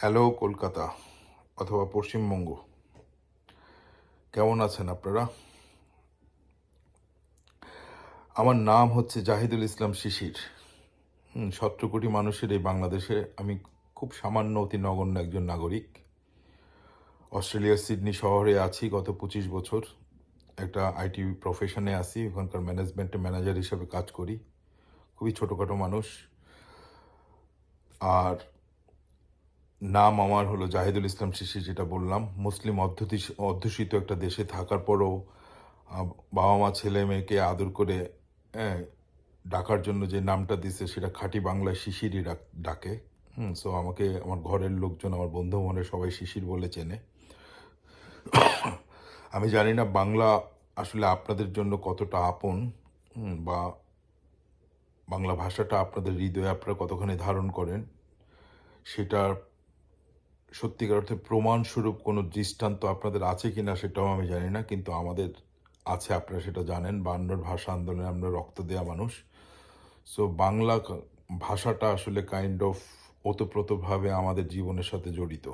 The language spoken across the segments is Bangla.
হ্যালো কলকাতা অথবা পশ্চিমবঙ্গ, কেমন আছেন আপনারা? আমার নাম হচ্ছে জাহিদুল ইসলাম শিশির। 17 কোটি মানুষের এই বাংলাদেশে আমি খুব সামান্য অতি নগণ্য একজন নাগরিক। অস্ট্রেলিয়ার সিডনি শহরে আছি গত 25 বছর। একটা আইটি প্রফেশনে আছি, ওখানকার ম্যানেজমেন্টে ম্যানেজার হিসেবে কাজ করি। খুবই ছোটোখাটো মানুষ। আর নাম আমার হলো জাহিদুল ইসলাম শিশির, যেটা বললাম। মুসলিম অধ্যুষিত একটা দেশে থাকার পরও আহ, বাবা মা ছেলে মেয়েকে আদর করে হ্যাঁ, ডাকার জন্য যে নামটা দিছে সেটা খাঁটি বাংলায় শিশিরই ডাকে। সো আমাকে আমার ঘরের লোকজন, আমার বন্ধু মহলে সবাই শিশির বলে চেনে। আমি জানি না বাংলা আসলে আপনাদের জন্য কতটা আপন, বা বাংলা ভাষাটা আপনাদের হৃদয়ে আপনারা কতখানি ধারণ করেন। সেটার সত্যিকার অর্থে প্রমাণস্বরূপ কোনো দৃষ্টান্ত আপনাদের আছে কিনা সেটাও আমি জানি না, কিন্তু আমাদের আছে, আপনারা সেটা জানেন। বায়ান্নর ভাষা আন্দোলনে আমরা রক্ত দেওয়া মানুষ। সো বাংলা ভাষাটা আসলে কাইন্ড অফ ওতপ্রোতভাবে আমাদের জীবনের সাথে জড়িত।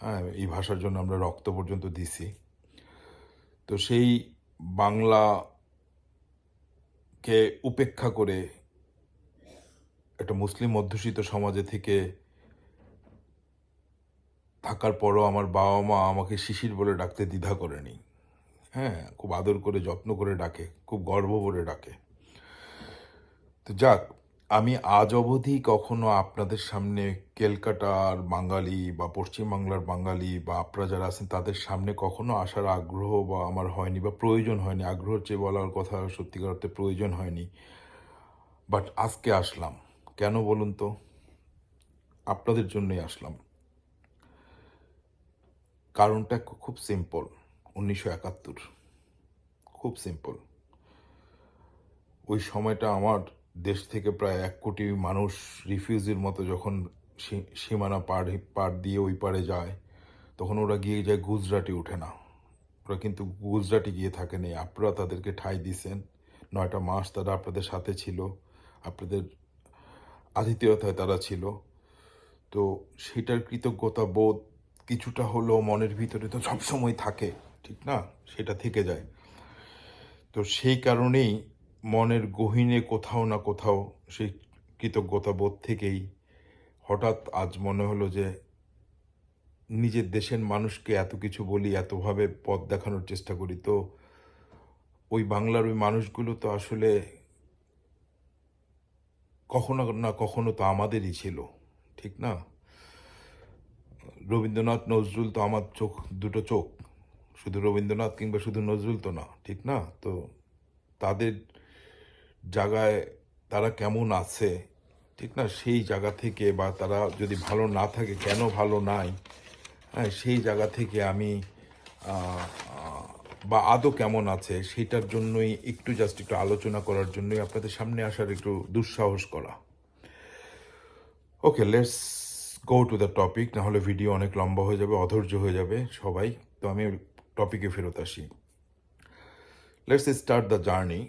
হ্যাঁ, এই ভাষার জন্য আমরা রক্ত পর্যন্ত দিছি। তো সেই বাংলাকে উপেক্ষা করে একটা মুসলিম অধ্যুষিত সমাজে থেকে থাকার পরও আমার বাবা মা আমাকে শিশির বলে ডাকতে দ্বিধা করেনি। হ্যাঁ, খুব আদর করে যত্ন করে ডাকে, খুব গর্ব করে ডাকে। তো যাক, আমি আজ অবধি কখনো আপনাদের সামনে ক্যালকাটার বাঙালি বা পশ্চিমবাংলার বাঙালি বা আপনারা যারা আছেন তাদের সামনে কখনো আসার আগ্রহ বা আমার হয়নি, বা প্রয়োজন হয়নি। আগ্রহের চেয়ে বলার কথা, সত্যিকার অর্থে প্রয়োজন হয়নি। বাট আজকে আসলাম। কেন বলুন তো? আপনাদের জন্যই আসলাম। কারণটা খুব সিম্পল। 1971, খুব সিম্পল। ওই সময়টা আমার দেশ থেকে প্রায় 1 কোটি মানুষ রিফিউজির মতো যখন সীমানা পার দিয়ে ওই পারে যায়, তখন ওরা গিয়ে যায় গুজরাটে, উঠে না। ওরা কিন্তু গুজরাটে গিয়ে থাকেনি, আপনারা তাদেরকে ঠাঁই দিয়েছেন। 9টা মাস তারা আপনাদের সাথে ছিল, আপনাদের আতিথেয়তায় তারা ছিল। তো সেটার কৃতজ্ঞতা বোধ কিছুটা হলেও মনের ভিতরে তো সবসময় থাকে, ঠিক না? সেটা থেকে যায়। তো সেই কারণেই মনের গহীনে কোথাও না কোথাও সেই কৃতজ্ঞতা বোধ থেকেই হঠাৎ আজ মনে হলো যে নিজের দেশের মানুষকে এত কিছু বলি, এতভাবে পথ দেখানোর চেষ্টা করি, তো ওই বাংলার ওই মানুষগুলো তো আসলে কখনো না কখনো তো আমাদেরই ছিল, ঠিক না? রবীন্দ্রনাথ নজরুল তো আমার দুটো চোখ। শুধু রবীন্দ্রনাথ কিংবা শুধু নজরুল তো না, ঠিক না? তো তাদের জায়গায় তারা কেমন আছে, ঠিক না, সেই জায়গা থেকে, বা তারা যদি ভালো না থাকে কেন ভালো নাই, হ্যাঁ, সেই জায়গা থেকে আমি আহ, আহ, বা আদৌ কেমন আছে সেটার জন্যই একটু আলোচনা করার জন্যই আপনাদের সামনে আসার একটু দুঃসাহস করা। Okay, let's go to the topic, না হলে ভিডিও অনেক লম্বা হয়ে যাবে, অধৈর্য হয়ে যাবে সবাই। তো আমি টপিকে ফেরত আসি। Let's start the journey.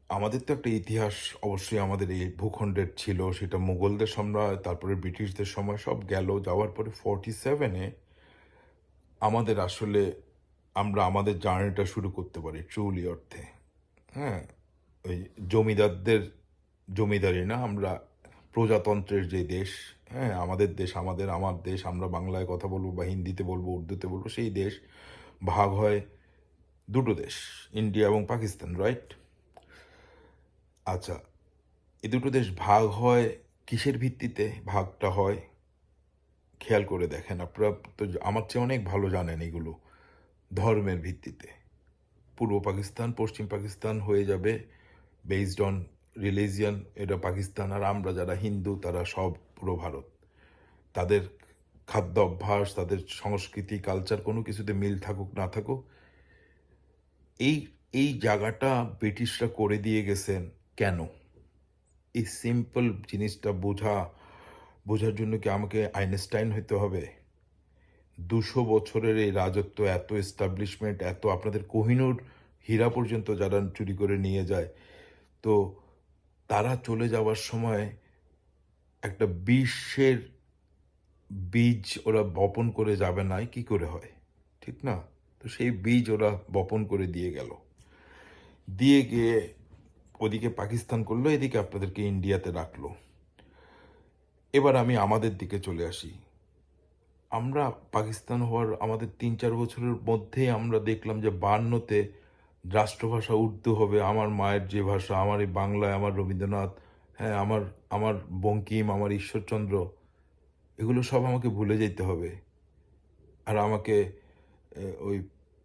আমাদের তো একটা ইতিহাস অবশ্যই আমাদের এই ভূখণ্ডের ছিল। সেটা মুঘলদের সম্রাট, তারপরে ব্রিটিশদের সময়, সব গেল। যাওয়ার পরে 47-এ আমাদের আসলে আমরা আমাদের জার্নিটা শুরু করতে পারি ট্রুলি অর্থে। হ্যাঁ, ওই জমিদারদের জমিদারি না, আমরা প্রজাতন্ত্রের যে দেশ, হ্যাঁ, আমাদের দেশ, আমার দেশ, আমরা বাংলায় কথা বলবো বা হিন্দিতে বলবো, উর্দুতে বলবো, সেই দেশ ভাগ হয় দুটো দেশ, ইন্ডিয়া এবং পাকিস্তান, রাইট? আচ্ছা, এই দুটো দেশ ভাগ হয় কিসের ভিত্তিতে ভাগটা হয়? খেয়াল করে দেখেন, আপনারা তো আমার চেয়ে অনেক ভালো জানেন এগুলো। ধর্মের ভিত্তিতে। পূর্ব পাকিস্তান, পশ্চিম পাকিস্তান হয়ে যাবে বেসড অন রিলিজিয়ান, এটা পাকিস্তান। আর আমরা যারা হিন্দু তারা সব পুরো ভারত। তাদের খাদ্য অভ্যাস, তাদের সংস্কৃতি, কালচার, কোনো কিছুতে মিল থাকুক না থাকুক, এই এই জায়গাটা ব্রিটিশরা করে দিয়ে গেছেন। কেন? এই সিম্পল জিনিসটা বোঝার জন্য কি আমাকে আইনস্টাইন হইতে হবে? 200 বছরের এই রাজত্ব, এত এস্টাবলিশমেন্ট, এত আপনাদের কোহিনূর হীরা পর্যন্ত যারা চুরি করে নিয়ে যায়, তো তারা চলে যাওয়ার সময় একটা বিশ্বের বীজ ওরা বপন করে যাবে না কি করে হয়, ঠিক না? তো সেই বীজ ওরা বপন করে দিয়ে গেল, দিয়ে গিয়ে ওদিকে পাকিস্তান করলো, এদিকে আপনাদেরকে ইন্ডিয়াতে রাখলো। এবার আমি আমাদের দিকে চলে আসি। আমরা পাকিস্তান হওয়ার আমাদের 3-4 বছরের মধ্যে আমরা দেখলাম যে 52-তে রাষ্ট্রভাষা উর্দু হবে। আমার মায়ের যে ভাষা, আমার এই বাংলায় আমার রবীন্দ্রনাথ, হ্যাঁ, আমার আমার বঙ্কিম, আমার ঈশ্বরচন্দ্র, এগুলো সব আমাকে ভুলে যেতে হবে। আর আমাকে ওই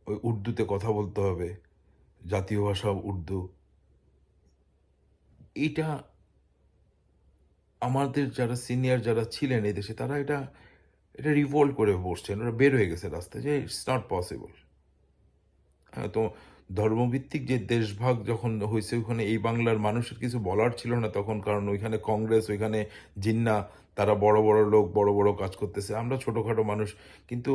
ওই উর্দুতে কথা বলতে হবে, জাতীয় ভাষা উর্দু। এইটা আমাদের যারা সিনিয়র যারা ছিলেন এই দেশে, তারা এটা এটা রিভোল্ট করে বসছেন, ওরা বের হয়ে গেছে রাস্তায় যে ইটস নট পসিবল। হ্যাঁ, তো ধর্মভিত্তিক যে দেশভাগ যখন হয়েছে, ওখানে এই বাংলার মানুষের কিছু বলার ছিল না তখন, কারণ ওইখানে কংগ্রেস, ওইখানে জিন্না, তারা বড় বড় লোক, বড় বড় কাজ করতেছে, আমরা ছোটখাটো মানুষ। কিন্তু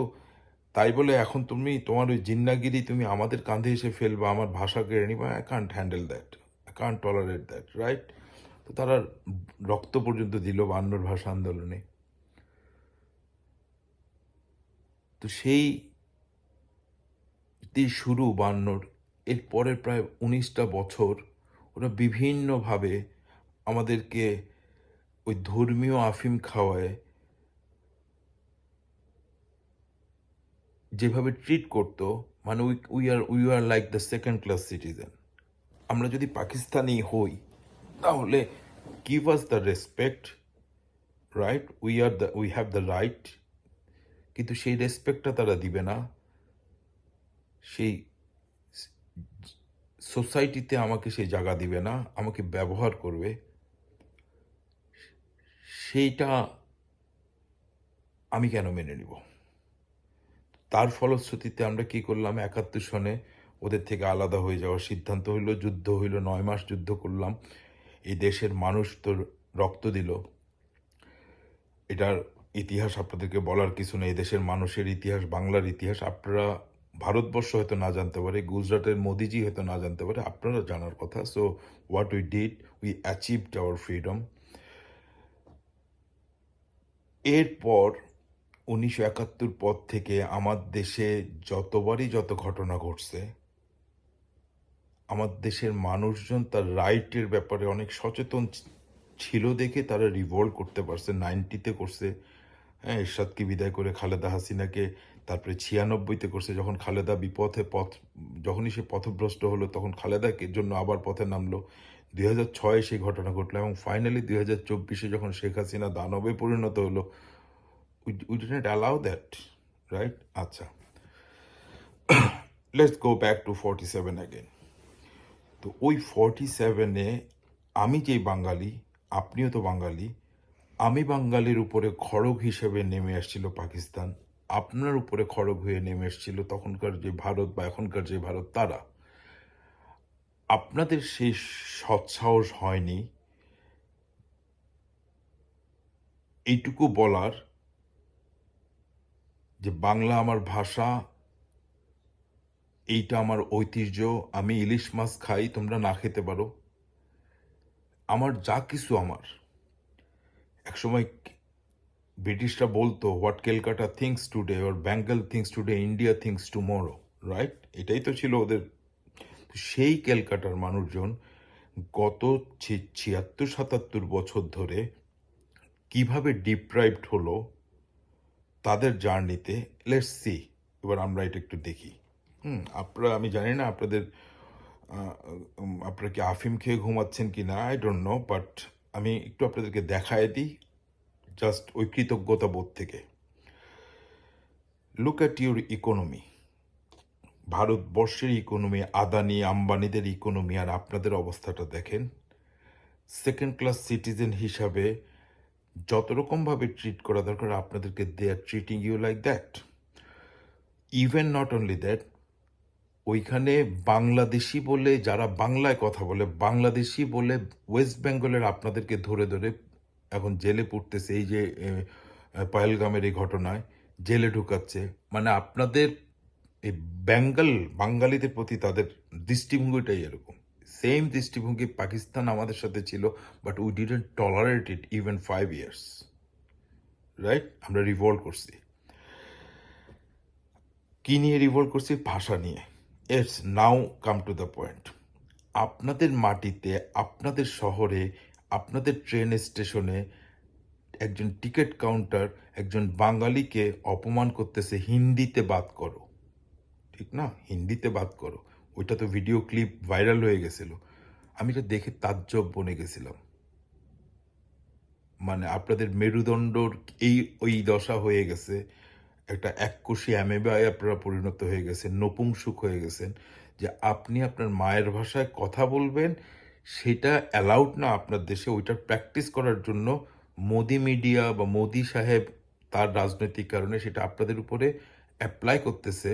তাই বলে এখন তুমি তোমার ওই জিন্নাগিরি তুমি আমাদের কাঁধে এসে ফেলবা, আমার ভাষা কেড়ে নিবা, I can't handle that, I can't tolerate that, right? তো তারা রক্ত পর্যন্ত দিল বায়ান্নর ভাষা আন্দোলনে। তো সেই শুরু 52-র, এর পরের প্রায় 19টা বছর ওরা বিভিন্নভাবে আমাদেরকে ওই ধর্মীয় আফিম খাওয়ায় যেভাবে ট্রিট করতো, মানে we are like the second class citizen. আমরা যদি পাকিস্তানি হই তাহলে give us the respect, right? We have the right. কিন্তু সেই রেসপেক্টটা তারা দিবে না। সেই সোসাইটিতে আমাকে সেই জায়গা দিবে না, আমাকে ব্যবহার করবে। সেইটা আমি কেন মেনে নিব? তার ফলশ্রুতিতে আমরা কি করলাম, 71 সনে ওদের থেকে আলাদা হয়ে যাওয়ার সিদ্ধান্ত হইল, যুদ্ধ হইল, 9 মাস যুদ্ধ করলাম, এই দেশের মানুষ তো রক্ত দিল। এটার ইতিহাস আপনাদেরকে বলার কিছু নেই, দেশের মানুষের ইতিহাস, বাংলার ইতিহাস আপনারা, ভারতবর্ষ হয়তো না জানতে পারে, গুজরাটের মোদিজি হয়তো না জানতে পারে, আপনারা জানার কথা। So what we did, we achieved our freedom. এরপর 1971 পর থেকে আমার দেশে যতবারই যত ঘটনা ঘটছে, আমার দেশের মানুষজন তার রাইটের ব্যাপারে অনেক সচেতন ছিল দেখে তারা রিভল্ট করতে পারছে। 90-তে করছে, হ্যাঁ, এরশাদকে বিদায় করে খালেদা হাসিনাকে, তারপরে 96-তে করছে, যখন খালেদা যখনই সে পথভ্রষ্ট হলো তখন খালেদাকে জন্য আবার পথে নামলো। 2006-এ সেই ঘটনা ঘটলো এবং ফাইনালি 2024-এ যখন শেখ হাসিনা দানবে পরিণত হলো, we didn't allow that, right? আচ্ছা, let's go back to 47 again. তো ওই 47-এ আমি যেই বাঙালি, আপনিও তো বাঙালি, আমি বাঙালির উপরে খড়গ হিসেবে নেমে আসছিল পাকিস্তান, আপনার উপরে খড়গ হয়ে নেমে এসেছিল তখনকার যে ভারত বা এখনকার যে ভারত, তারা। আপনাদের সেই সৎসাহস হয়নি এইটুকু বলার যে বাংলা আমার ভাষা, এইটা আমার ঐতিহ্য, আমি ইলিশ মাছ খাই, তোমরা না খেতে পারো, আমার যা কিছু আমার। একসময় ব্রিটিশরা বলতো what Calcutta things today or Bengal things today, India things tomorrow, right? এটাই তো ছিল ওদের। সেই ক্যালকাটার মানুষজন গত 76-77 বছর ধরে কিভাবে ডিপ্রাইভড হলো তাদের জার্নিতে, লেটস সি। এবার আমরা এটা একটু দেখি। আপনারা, আমি জানি না আপনারা কি আফিম খেয়ে ঘুমাচ্ছেন কি না, আই ডোন্ট নো, বাট আমি একটু আপনাদেরকে দেখায় দিই, জাস্ট ওই কৃতজ্ঞতা বোধ থেকে। লুক অ্যাট ইউর ইকোনমি, ভারতবর্ষের ইকোনমি, আদানি আম্বানিদের ইকোনমি, আর আপনাদের অবস্থাটা দেখেন। সেকেন্ড ক্লাস সিটিজেন হিসাবে যত রকমভাবে ট্রিট করা দরকার আপনাদেরকে, they are treating you like that. Even not only that, ওইখানে বাংলাদেশি বলে, যারা বাংলায় কথা বলে, বাংলাদেশি বলে ওয়েস্ট বেঙ্গলের আপনাদেরকে ধরে ধরে এখন জেলে পড়তেছে। এই যে পহেলগামের এই ঘটনায় জেলে ঢুকাচ্ছে, মানে আপনাদের এই বাঙালিদের প্রতি তাদের দৃষ্টিভঙ্গিটাই এরকম। সেম দৃষ্টিভঙ্গি পাকিস্তান আমাদের সাথে ছিল, but we didn't tolerate it even 5 years, right? আমরা রিভল্ট করছি। কি নিয়ে রিভল্ট করছি? ভাষা নিয়ে। It's now come to the point. আপনাদের মাটিতে, আপনাদের শহরে, আপনাদের ট্রেন স্টেশনে একজন টিকিট কাউন্টার একজন বাঙালিকে অপমান করতেছে, হিন্দিতে বাত করো। ঠিক না? হিন্দিতে বাত করো। ওইটা তো ভিডিও ক্লিপ ভাইরাল হয়ে গেছিল। আমি এটা দেখে তাজ্জব বনে গেছিলাম। মানে আপনাদের মেরুদণ্ডর ওই দশা হয়ে গেছে, একটা এককোষী অ্যামেবায় আপনারা পরিণত হয়ে গেছেন, নপুংসুক হয়ে গেছেন, যে আপনি আপনার মায়ের ভাষায় কথা বলবেন, সেটা অ্যালাউড না আপনার দেশে। ওইটার প্র্যাকটিস করার জন্য মোদি মিডিয়া বা মোদি সাহেব তার রাজনৈতিক কারণে সেটা আপনাদের উপরে অ্যাপ্লাই করতেছে।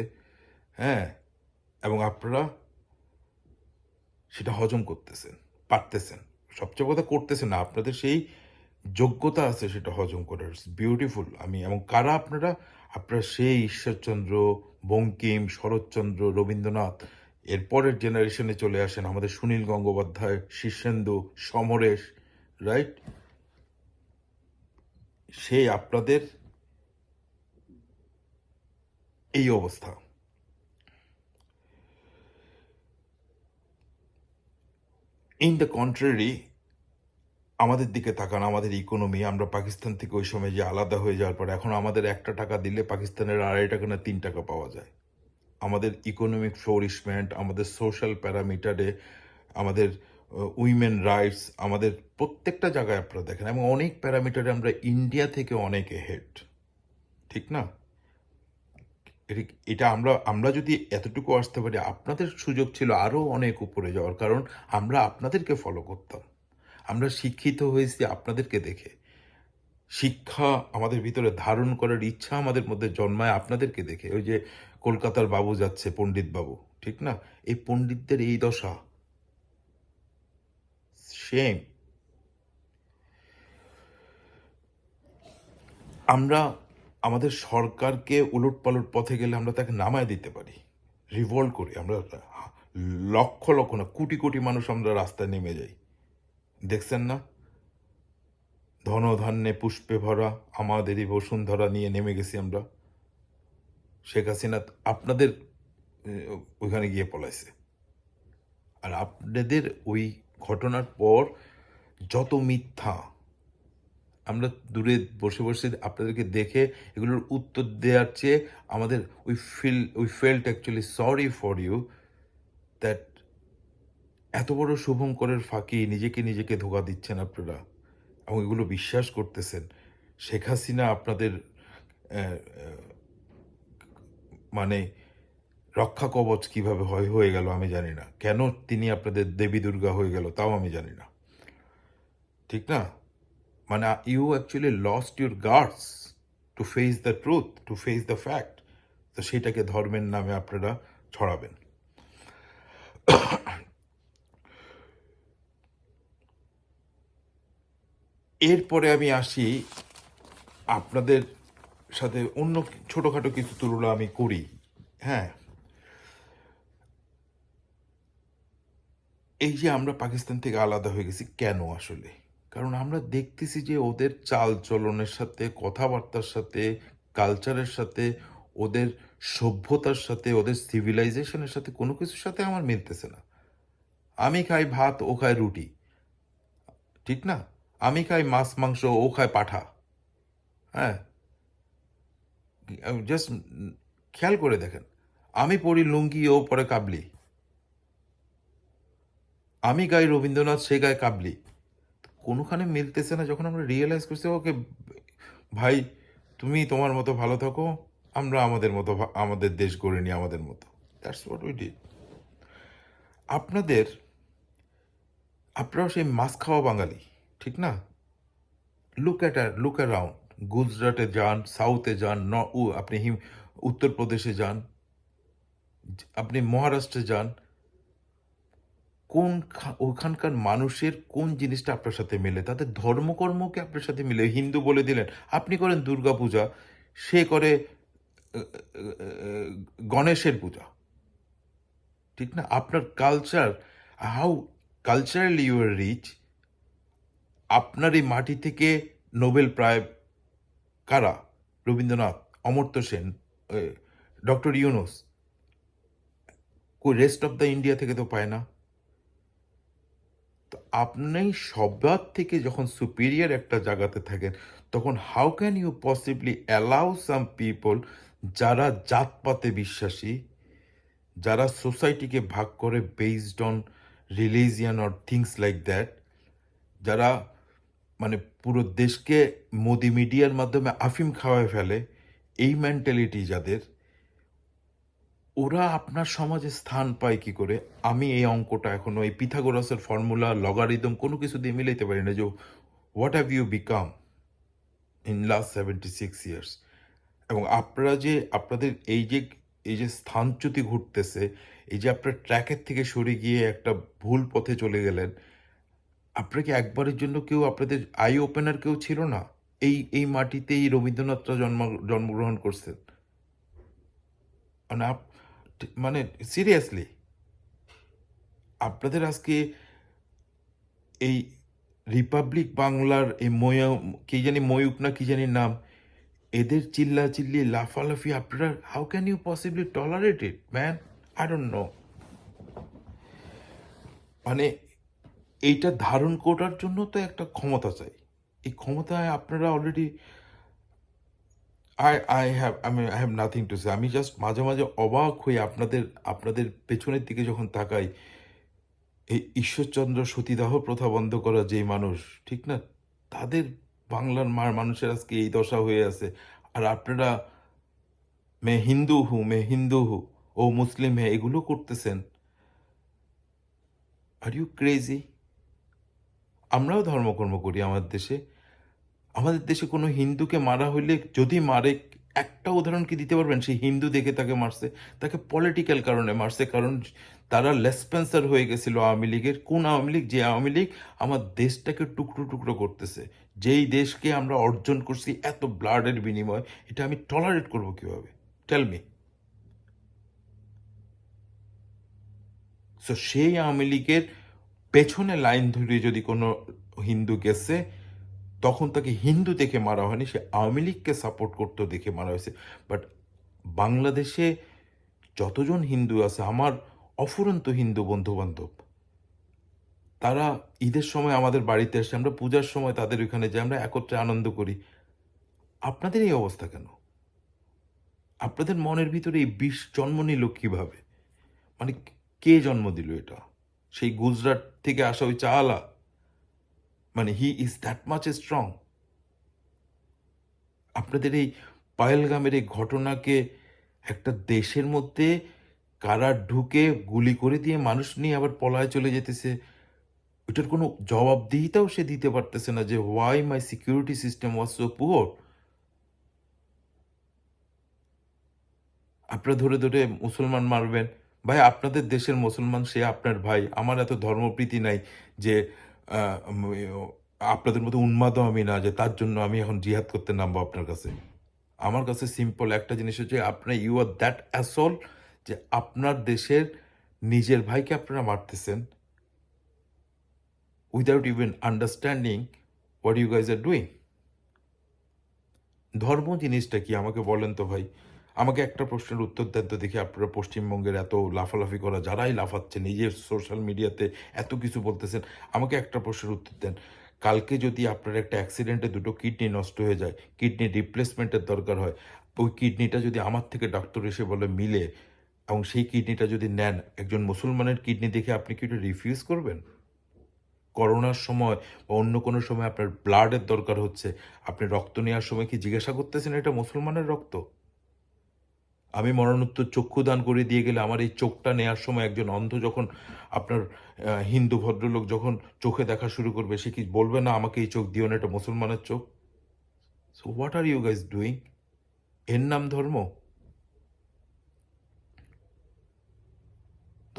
হ্যাঁ, এবং আপনারা সেটা হজম করতেছেন, পারতেছেন। সবচেয়ে কথা করতেছেন না, আপনাদের সেই যোগ্যতা আছে সেটা হজম করার। বিউটিফুল। এবং কারা আপনারা? আপনারা সেই ঈশ্বরচন্দ্র, বঙ্কিম, শরৎচন্দ্র, রবীন্দ্রনাথ, এরপরের জেনারেশনে চলে আসেন আমাদের সুনীল গঙ্গোপাধ্যায়, শীর্ষেন্দু, সমরেশ, রাইট? সেই আপনাদের এই অবস্থা। ইন দ্য কন্ট্রারি, আমাদের দিকে তাকান, আমাদের ইকোনমি, আমরা পাকিস্তান থেকে ওই সময় যে আলাদা হয়ে যাওয়ার পর এখন আমাদের 1 টাকা দিলে পাকিস্তানের 2.5 টাকা না 3 টাকা পাওয়া যায়। আমাদের ইকোনমিক ফ্লোরিশমেন্ট, আমাদের সোশ্যাল প্যারামিটারে, আমাদের উইমেন রাইটস, আমাদের প্রত্যেকটা জায়গায় আপনারা দেখেন, এবং অনেক প্যারামিটারে আমরা ইন্ডিয়া থেকে অনেক হেড। ঠিক না? এটা আমরা আমরা যদি এতটুকু আসতে পারি, আপনাদের সুযোগ ছিল আরও অনেক উপরে যাওয়ার, কারণ আমরা আপনাদেরকে ফলো করতাম। আমরা শিক্ষিত হয়েছি আপনাদেরকে দেখে। শিক্ষা আমাদের ভিতরে ধারণ করার ইচ্ছা আমাদের মধ্যে জন্মায় আপনাদেরকে দেখে। ওই যে কলকাতার বাবু যাচ্ছে, পণ্ডিত বাবু, ঠিক না? এই পণ্ডিতদের এই দশা, সেম। আমরা আমাদের সরকারকে উলটপালট পথে গেলে আমরা তাকে নামায় দিতে পারি, রিভল্ট করি আমরা। লক্ষ লক্ষ না, কোটি কোটি মানুষ আমরা রাস্তায় নেমে যাই। দেখছেন না? ধনধান্যে পুষ্পে ভরা আমাদেরই বসুন্ধরা নিয়ে নেমে গেছি আমরা। শেখ হাসিনা আপনাদের ওইখানে গিয়ে পলাইছে। আর আপনাদের ওই ঘটনার পর যত মিথ্যা, আমরা দূরে বসে বসে আপনাদেরকে দেখে এগুলোর উত্তর দেওয়ার চেয়ে আমাদের we felt actually sorry for you, that এত বড় শুভঙ্করের ফাঁকি নিজেকে নিজেকে ধোঁকা দিচ্ছেন আপনারা, এবং এগুলো বিশ্বাস করতেছেন। শেখ হাসিনা আপনাদের আহ, মানে রক্ষা কবচ কিভাবে হয়ে গেল আমি জানি না, কেন তিনি আপনাদের দেবী দুর্গা হয়ে গেল তাও আমি জানি না। ঠিক না? মানে you actually lost your guards to face the truth, to face the fact. তো সেটাকে ধর্মের নামে আপনারা ছড়াবেন। এরপরে আমি আসি আপনাদের সাথে অন্য ছোটোখাটো কিছু তুলনা আমি করি। হ্যাঁ, এই যে আমরা পাকিস্তান থেকে আলাদা হয়ে গেছি কেন আসলে? কারণ আমরা দেখতেছি যে ওদের চাল চলনের সাথে, কথাবার্তার সাথে, কালচারের সাথে, ওদের সভ্যতার সাথে, ওদের সিভিলাইজেশনের সাথে কোনো কিছুর সাথে আমার মিলতেছে না। আমি খাই ভাত, ও খায় রুটি। ঠিক না? আমি খাই মাছ মাংস, ও খায় পাঠা। হ্যাঁ, জাস্ট খেয়াল করে দেখেন। আমি পড়ি লুঙ্গি, ও পরে কাবলি। আমি গাই রবীন্দ্রনাথ, সে গায় কাবলি। কোনোখানে মিলতেছে না। যখন আমরা রিয়েলাইজ করছি, ওকে ভাই, তুমি তোমার মতো ভালো থাকো, আমরা আমাদের মতো আমাদের দেশ গড়ে নিই আমাদের মতো। That's what we did. আপনাদের আপনারাও সেই মাছ খাওয়া বাঙালি। ঠিক না? Look around. গুজরাটে যান, সাউথে যান, আপনি উত্তরপ্রদেশে যান, আপনি মহারাষ্ট্রে যান, ওখানকার মানুষের কোন জিনিসটা আপনার সাথে মেলে? তাদের ধর্মকর্মকে আপনার সাথে মিলে। হিন্দু বলে দিলেন, আপনি করেন দুর্গা পূজা, সে করে গণেশের পূজা। ঠিক না? আপনার culture, how culturally you are rich. আপনার এই মাটি থেকে নোবেল প্রায় কারা? রবীন্দ্রনাথ, অমর্ত্য সেন, ডক্টর ইউনুস। কই রেস্ট অফ দ্য ইন্ডিয়া থেকে তো পায় না। তো আপনি সবার থেকে যখন সুপিরিয়র একটা জায়গাতে থাকেন, তখন how can you possibly allow some people যারা জাতপাতে বিশ্বাসী, যারা সোসাইটিকে ভাগ করে based on religion or things like that, যারা মানে পুরো দেশকে মোদি মিডিয়ার মাধ্যমে আফিম খাওয়ায় ফেলে, এই মেন্টালিটি যাদের, ওরা আপনার সমাজে স্থান পায় কি করে? আমি এই অঙ্কটা এখনো এই পিথাগোরাসের ফর্মুলা লগারিদম কোনো কিছু দিয়ে মিলাইতে পারি না যে what have you become in last 76 years. এবং আপনারা যে আপনাদের এই যে স্থানচ্যুতি ঘটতেছে, এই যে আপনার ট্র্যাকের থেকে সরে গিয়ে একটা ভুল পথে চলে গেলেন, আপনার কি একবারের জন্য কেউ আপনাদের আই ওপেনার কেউ ছিল না? এই এই মাটিতে এই রবীন্দ্রনাথরা জন্মগ্রহণ করছেন। মানে মানে সিরিয়াসলি আপনাদের আজকে এই রিপাবলিক বাংলার এই কি জানি ময়ূক না কি জানি নাম, এদের চিল্লাচিল্লি লাফালাফি আপনারা how can you possibly tolerate it man? I don't know. মানে এইটা ধারণ করার জন্য তো একটা ক্ষমতা চাই। এই ক্ষমতায় আপনারা already I have nothing to say. আমি জাস্ট মাঝে মাঝে অবাক হই আপনাদের আপনাদের পেছনের দিকে যখন তাকাই। এই ঈশ্বরচন্দ্র সতীদাহ প্রথা বন্ধ করা যেই মানুষ, ঠিক না, তাদের বাংলার মানুষের আজকে এই দশা হয়ে আছে। আর আপনারা মে হিন্দু হু ও মুসলিম হে এগুলো করতেছেন। Are you crazy? আমরাও ধর্মকর্ম করি আমাদের দেশে। আমাদের দেশে কোনো হিন্দুকে মারা হইলে যদি মারে, একটা উদাহরণ কি দিতে পারবেন? সেই হিন্দু দেখে তাকে মারছে, তাকে পলিটিক্যাল কারণে মারছে, কারণ তারা লেসপেন্সার হয়ে গেছিল আওয়ামী লীগের। কোন আওয়ামী লীগ? যে আওয়ামী লীগ আমার দেশটাকে টুকরো টুকরো করতেছে, যেই দেশকে আমরা অর্জন করছি এত ব্লাডের বিনিময়, এটা আমি টলারেট করব কিভাবে? Tell me. সো সেই আওয়ামী লীগের পেছনে লাইন ধরে যদি কোনো হিন্দু গেছে, তখন তাকে হিন্দু দেখে মারা হয়নি, সে আওয়ামী লীগকে সাপোর্ট করতো দেখে মারা হয়েছে। বাট বাংলাদেশে যতজন হিন্দু আছে, আমার অফুরন্ত হিন্দু বন্ধু বান্ধব, তারা ঈদের সময় আমাদের বাড়িতে আসে, আমরা পূজার সময় তাদের ওইখানে যাই, আমরা একত্রে আনন্দ করি। আপনাদের এই অবস্থা কেন? আপনাদের মনের ভিতরে এই বিষ জন্ম নিল কিভাবে? মানে কে জন্ম দিল এটা? সেই গুজরাট থেকে আসা ওই চাওয়ালা? মানে he is that much strong? আপনাদের এই পায়েলগামের এই ঘটনাকে একটা দেশের মধ্যে কারা ঢুকে গুলি করে দিয়ে মানুষ নিয়ে আবার পলায় চলে যেতেছে, ওইটার কোনো জবাবদিহিতাও সে দিতে পারতেছে না যে why my security system was so poor. আপনারা ধরে ধরে মুসলমান মারবেন। ভাই, আপনাদের দেশের মুসলমান, সে আপনার ভাই। আমার এত ধর্মপ্রীতি নাই যে আহ, উম, আপনাদের মতো উন্মাদও আমি না যে তার জন্য আমি এখন জিহাদ করতে নামবো আপনার কাছে। আমার কাছে সিম্পল একটা জিনিস হচ্ছে, আপনার ইউ আর দ্যাট অ্যাসল যে আপনার দেশের নিজের ভাইকে আপনারা মারতেছেন without even understanding what you guys are doing. ধর্ম জিনিসটা কি আমাকে বলেন তো ভাই? আমাকে একটা প্রশ্নের উত্তর দেন তো দেখি। আপনারা পশ্চিমবঙ্গের এত লাফালাফি করা, যারাই লাফাচ্ছেন এই যে সোশ্যাল মিডিয়াতে এত কিছু বলতেছেন, আমাকে একটা প্রশ্নের উত্তর দেন। কালকে যদি আপনার একটা অ্যাক্সিডেন্টে দুটো কিডনি নষ্ট হয়ে যায়, কিডনি রিপ্লেসমেন্টের দরকার হয়, ওই কিডনিটা যদি আমার থেকে ডাক্তার এসে বলে মিলে, এবং সেই কিডনিটা যদি নেন, একজন মুসলমানের কিডনি দেখে আপনি কি এটা রিফিউজ করবেন? করোনার সময় বা অন্য কোনো সময় আপনার ব্লাডের দরকার হচ্ছে, আপনি রক্ত নেওয়ার সময় কি জিজ্ঞাসা করতেছেন এটা মুসলমানের রক্ত? আমি মরণোত্তর চক্ষু দান করে দিয়ে গেলে আমার এই চোখটা নেওয়ার সময় একজন অন্ধ যখন আপনার হিন্দু ভদ্রলোক যখন চোখে দেখা শুরু করবে, সে কি বলবে না আমাকে এই চোখ দিও না, এটা মুসলমানের চোখ? So what are you guys doing? এর নাম ধর্ম?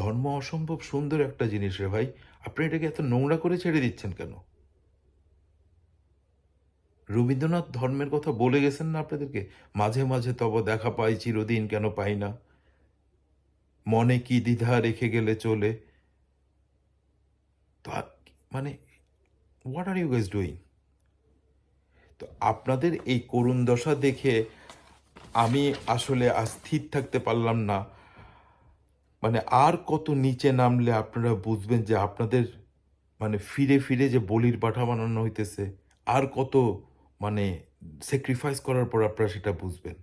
ধর্ম অসম্ভব সুন্দর একটা জিনিস রে ভাই, আপনি এটাকে এত নোংরা করে ছেড়ে দিচ্ছেন কেন? রবীন্দ্রনাথ ধর্মের কথা বলে গেছেন না আপনাদেরকে? মাঝে মাঝে তব দেখা পাই, চিরদিন কেন পাই না, মনে কি দ্বিধা রেখে গেলে চলে। তো মানে what are you guys doing? তো আপনাদের এই করুণ দশা দেখে আমি আসলে আর স্থির থাকতে পারলাম না। মানে আর কত নিচে নামলে আপনারা বুঝবেন যে আপনাদের মানে ফিরে ফিরে যে বলির পাঠা বানানো হইতেছে, আর কত মানে স্যাক্রিফাইস করার পর আপনারা সেটা বুঝবেন।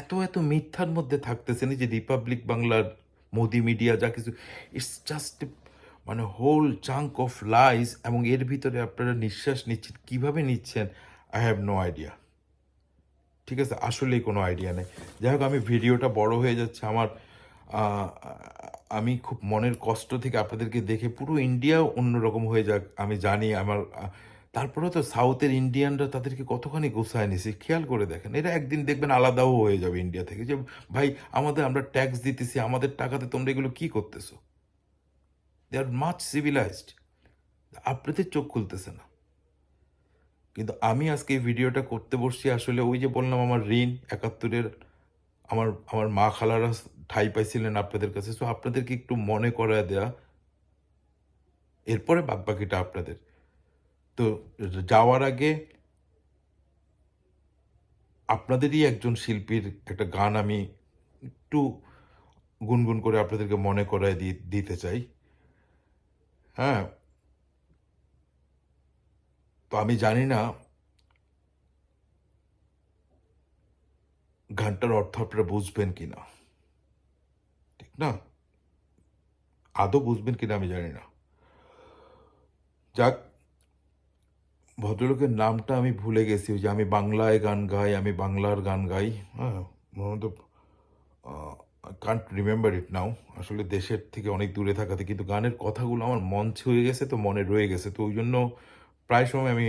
এত এত মিথ্যার মধ্যে থাকতেছেন, এই যে রিপাবলিক বাংলার মোদি মিডিয়া যা কিছু, ইটস জাস্ট মানে হোল চাঙ্ক অফ লাইস, এবং এর ভিতরে আপনারা নিঃশ্বাস নিচ্ছেন, কিভাবে নিচ্ছেন আই হ্যাভ নো আইডিয়া। ঠিক আছে, আসলেই কোনো আইডিয়া নেই। যাই হোক, আমি ভিডিওটা বড় হয়ে যাচ্ছে আমার। আহ, আমি খুব মনের কষ্ট থেকে আপনাদেরকে দেখে পুরো ইন্ডিয়া অন্যরকম হয়ে যাক আমি জানি আমার, তারপরেও তো সাউথের ইন্ডিয়ানরা তাদেরকে কতখানি গোছায় নিছে খেয়াল করে দেখেন। এরা একদিন দেখবেন আলাদাও হয়ে যাবে ইন্ডিয়া থেকে, যে ভাই আমরা ট্যাক্স দিতেছি, আমাদের টাকাতে তোমরা এগুলো কি করতেছো। দে আর মাচ সিভিলাইজড। আপনাদের চোখ খুলতেছে না। কিন্তু আমি আজকে এই ভিডিওটা করতে বসছি আসলে ওই যে বললাম আমার ঋণ 71-এর, আমার আমার মা খালারা ঠাঁই পাইছিলেন আপনাদের কাছে, সো আপনাদেরকে একটু মনে করায় দেয়া, এরপরে বাদবাকিটা আপনাদের। তো যাওয়ার আগে আপনাদেরই একজন শিল্পীর একটা গান আমি একটু গুনগুন করে আপনাদেরকে মনে করায় দিতে চাই। হ্যাঁ, তো আমি জানি না গানটার অর্থ আপনারা বুঝবেন কিনা, ঠিক না? আদৌ বুঝবেন কিনা আমি জানি না। যাক, ভদ্রলোকের নামটা আমি ভুলে গেছি। ওই যে আমি বাংলায় গান গাই, আমি বাংলার গান গাই। হ্যাঁ, মনে তো কান্ট রিমেম্বার ইট নাও। আসলে দেশের থেকে অনেক দূরে থাকাতে কিন্তু গানের কথাগুলো আমার মন ছুঁয়ে গেছে, তো মনে রয়ে গেছে, তো ওই জন্য প্রায় সময় আমি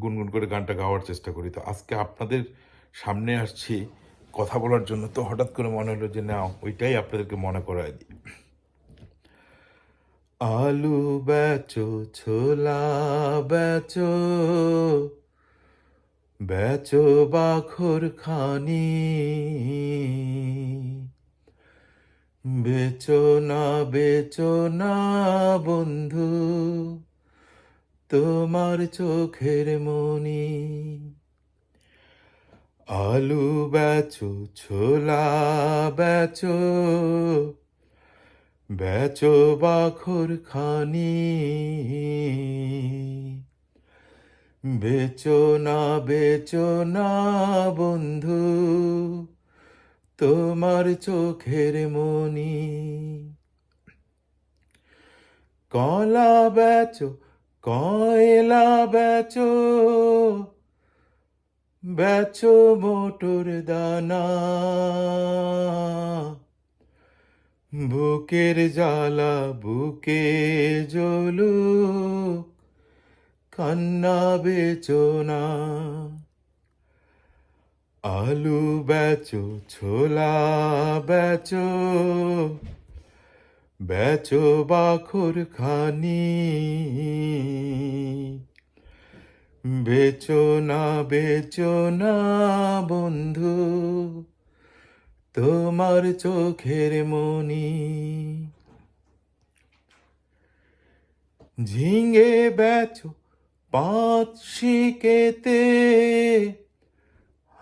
গুনগুন করে গানটা গাওয়ার চেষ্টা করি। তো আজকে আপনাদের সামনে আসছি কথা বলার জন্য, তো হঠাৎ করে মনে হলো যে না, ওইটাই আপনাদেরকে মনে করায় দিই। আলু বেচো, ছোলা বেচো, বেচো বাখর খানি, বেচো না, বেচো না বন্ধু, তোমার চোখের মনি। আলু বেচো, ছোলা বেচো, বেচো বাখর খানি, বেচো না, বেচো না বন্ধু, তোমার চোখের মনি। কলা বেচো, কয়লা বেচো, বেচো মোটর দানা, বুকের জ্বালা বুকে জ্বলুক, কান্না বেচো না। আলু বেচো, ছোলা বেচো, বেচো বাখর খানি, বেচো না, বেচো না বন্ধু, তোমার চোখের মনি। ঝিঙে বেচো, পাঁচ শিকেতে,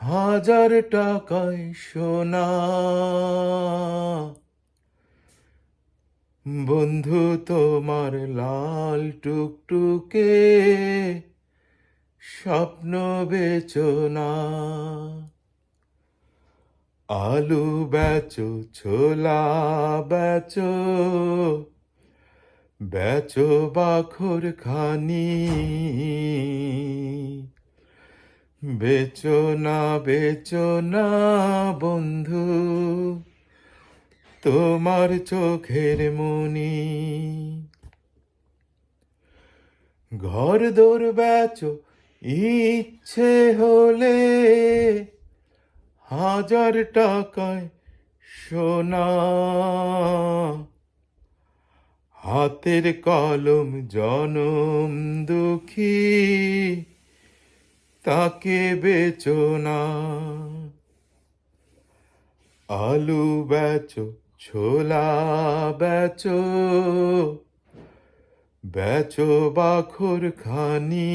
1000 টাকায় সোনা, বন্ধু তোমার লাল টুকটুকে স্বপ্ন বেচো না। আলু বেচো, ছোলা বেচো, বেচো বাখর খানি, বেচো না, বেচো না বন্ধু, তোমার চোখের মনি। ঘর দোর বেচো, ইচ্ছে হলে 1000 টাকায় সোনা, হাতের কলম জনম দুঃখী, তাকে বেচো না। আলু বেচো, ছোলা বেচো, বেচো বাখর খানি,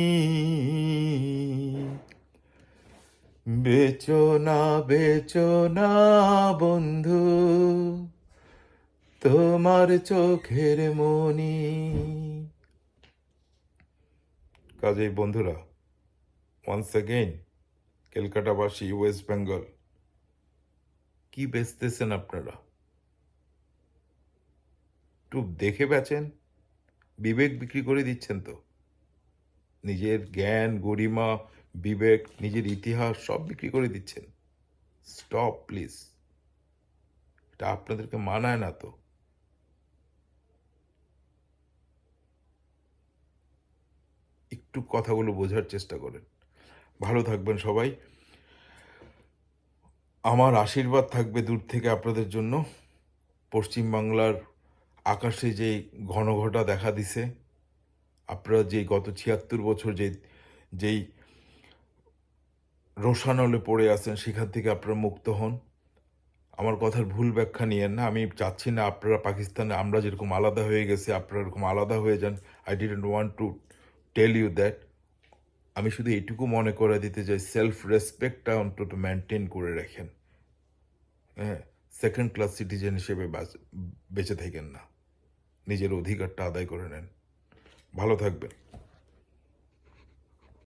বেচো না বন্ধু তোমার চোখের মনি। কাজেই বন্ধুরা, ওয়ান্স অ্যাগেইন, ক্যালকাটাবাসী, ওয়েস্ট বেঙ্গল, কি বেচতেছেন আপনারা? একটু দেখে বেচেন। বিবেক বিক্রি করে দিচ্ছেন তো। নিজের জ্ঞান, গরিমা, বিবেক, নিজের ইতিহাস সব বিক্রি করে দিচ্ছেন। স্টপ প্লিজ, এটা আপনাদেরকে মানায় না তো। একটু কথাগুলো বোঝার চেষ্টা করেন। ভালো থাকবেন সবাই। আমার আশীর্বাদ থাকবে দূর থেকে আপনাদের জন্য। পশ্চিমবাংলার আকাশে যে ঘনঘটা দেখা দিছে, আপনারা যে গত ৭৬ বছর যেই রোষানলে পড়ে আছেন, সেখান থেকে আপনারা মুক্ত হন। আমার কথার ভুল ব্যাখ্যা নিয়েন না। আমি চাচ্ছি না আপনারা পাকিস্তানে আমরা যেরকম আলাদা হয়ে গেছে আপনারা এরকম আলাদা হয়ে যান। I didn't want to tell you that. আমি শুধু এটুকু মনে করে দিতে চাই, সেলফ রেসপেক্টটা অন্তত মেনটেন করে রাখেন। হ্যাঁ, সেকেন্ড ক্লাস সিটিজেন হিসেবে বেঁচে থাকেন না, নিজের অধিকারটা আদায় করে নেন। ভালো থাকবেন।